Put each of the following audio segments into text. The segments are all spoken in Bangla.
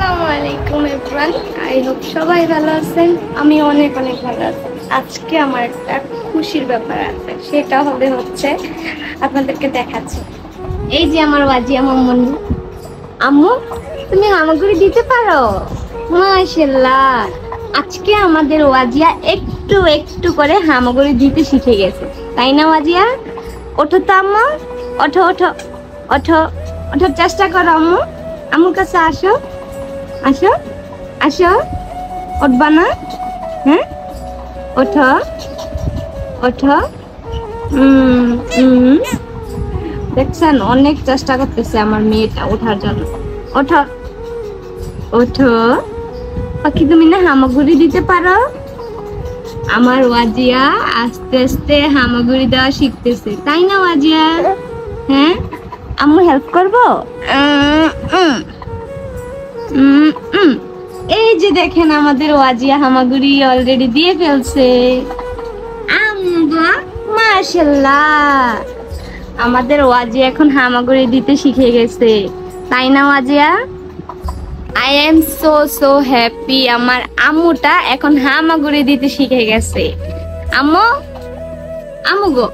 আসসালামু আলাইকুম এভরিওয়ান, আই হোপ সবাই ভালো আছেন। আমি অনেক অনেক ভালো আছি। আজকে আমার একটা খুশির ব্যাপার আছে, সেটা হচ্ছে আপনাদেরকে দেখাচ্ছি। এই যে আমার ওয়াজিয়া মামুনি। আম্মু, তুমি হামাগুড়ি দিতে পারো? মাশাআল্লাহ, আজকে আমাদের ওয়াজিয়া একটু একটু করে হামাগুড়ি দিতে শিখে গেছে, তাই না ওয়াজিয়া? ওঠো তো আম্মু, ওঠো ওঠো ওঠো ওঠার চেষ্টা করো আম্মু। আম্মুর কাছে আসো আসো আসো, উঠবা না? হ্যাঁ, ওঠো ওঠো। দেখছেন, অনেক চেষ্টা করতেছে আমার মেয়েটা ওঠার জন্য। ওঠো ওঠো পাখি, তুমি না হামাগুড়ি দিতে পারো? আমার ওয়াজিয়া আস্তে আস্তে হামাগুড়ি দেওয়া শিখতেছে, তাই না ওয়াজিয়া? হ্যাঁ, আম্মু হেল্প করবো? এই যে দেখেন, আমাদের ওয়াজিয়া হামাগুড়ি অলরেডি দিয়ে ফেলছে। মাশাআল্লাহ, আমাদের ওয়াজিয়া এখন হামাগুড়ি দিতে শিখে গেছে, তাই না ওয়াজিয়া? আই এম সো হ্যাপি, আমার আম্মুটা এখন হামাগুড়ি দিতে শিখে গেছে। আম্মু, আম্মু গো,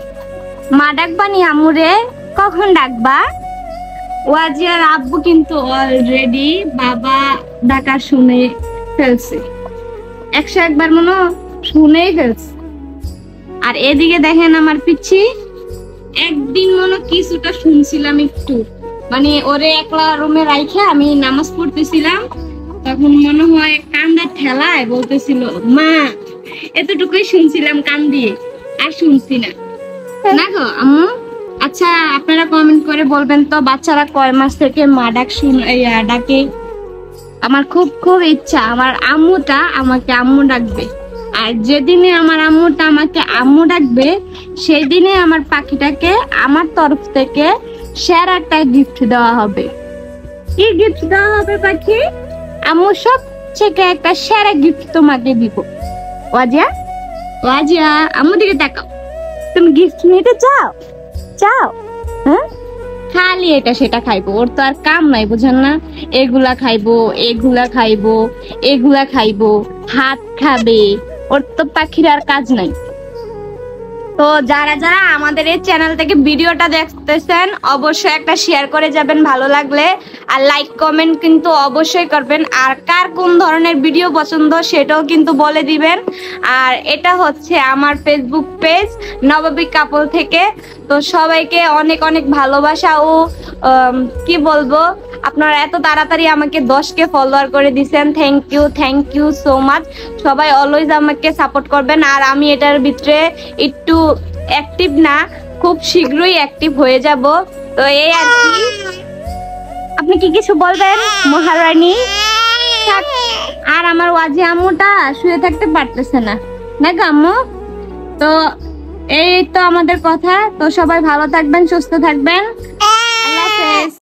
মা ডাকবা নি আম্মুরে? কখন ডাকবা? ওয়াজিয়ার আব্বু কিন্তু অলরেডি বাবা ডাকা শুনে ফেলছে, 101 বার মনে শুনেই ফেলছে। আর এদিকে দেখেন আমার পিচ্ছি, একদিন মনে কিছুটা শুনছিলাম একটু, মানে ওরে একলা রুমে রাইখে আমি নামাজ পড়তেছিলাম, তখন মনে হয় কান্দার ঠেলায় বলতেছিল মা, এতটুকুই শুনছিলাম কান দিয়ে, আর শুনছি না। না গো আম্মু, আচ্ছা আপনারা কমেন্ট করে বলবেন তো, বাচ্চারা কয় মাস থেকে মা ডাক ডাকে? আমার খুব খুব ইচ্ছা আমার আম্মুটা আমাকে আম্মু ডাকবে, আর যেদিনে আমার আম্মুটা আমাকে আম্মু ডাকবে সেই দিনে আমার পাখিটাকে আমার তরফ থেকে সেরা একটা গিফট দেওয়া হবে। কি গিফট দেওয়া হবে পাখি? আম্মু সব থেকে একটা সেরা গিফট তোমাকে দিব। ওয়াজিয়া, ওয়াজিয়া আম্মু দিকে তাকাও, তুমি গিফট নিতে চাও? চাও? হ্যাঁ, খালি এটা সেটা খাইবো, ওর তো আর কাম নাই, বুঝেন না? এগুলা খাইবো, এগুলা খাইবো, এগুলা খাইবো, হাত খাবে, ওর তো পাখির আর কাজ নাই। তো যারা যারা আমাদের এই চ্যানেল থেকে ভিডিওটা দেখতেছেন, অবশ্যই একটা শেয়ার করে যাবেন ভালো লাগলে, আর লাইক কমেন্ট কিন্তু অবশ্যই করবেন। আর কার কোন ধরনের ভিডিও পছন্দ সেটাও কিন্তু বলে দিবেন। আর এটা হচ্ছে আমার ফেসবুক পেজ নবাবী কাপল থেকে। তো সবাইকে অনেক অনেক ভালোবাসা ও কি বলবো, আপনারা এত তাড়াতাড়ি আমাকে 10K ফলোয়ার করে দিয়েছেন, থ্যাংক ইউ সো মাচ। সবাই অলওয়েজ আমাকে সাপোর্ট করবেন। আর আমি এটার ভিতরে একটু অ্যাক্টিভ না, খুব শীঘ্রই অ্যাক্টিভ হয়ে যাব। তো এই আর কি, আপনি কি কিছু বলবেন মহারানী? আর আমার ওয়াজি আম্মুটা শুয়ে থাকতে পারতেছে না, না আম্মু? তো এই তো আমাদের কথা। তো সবাই ভালো থাকবেন, সুস্থ থাকবেন, আল্লাহ হাফেজ।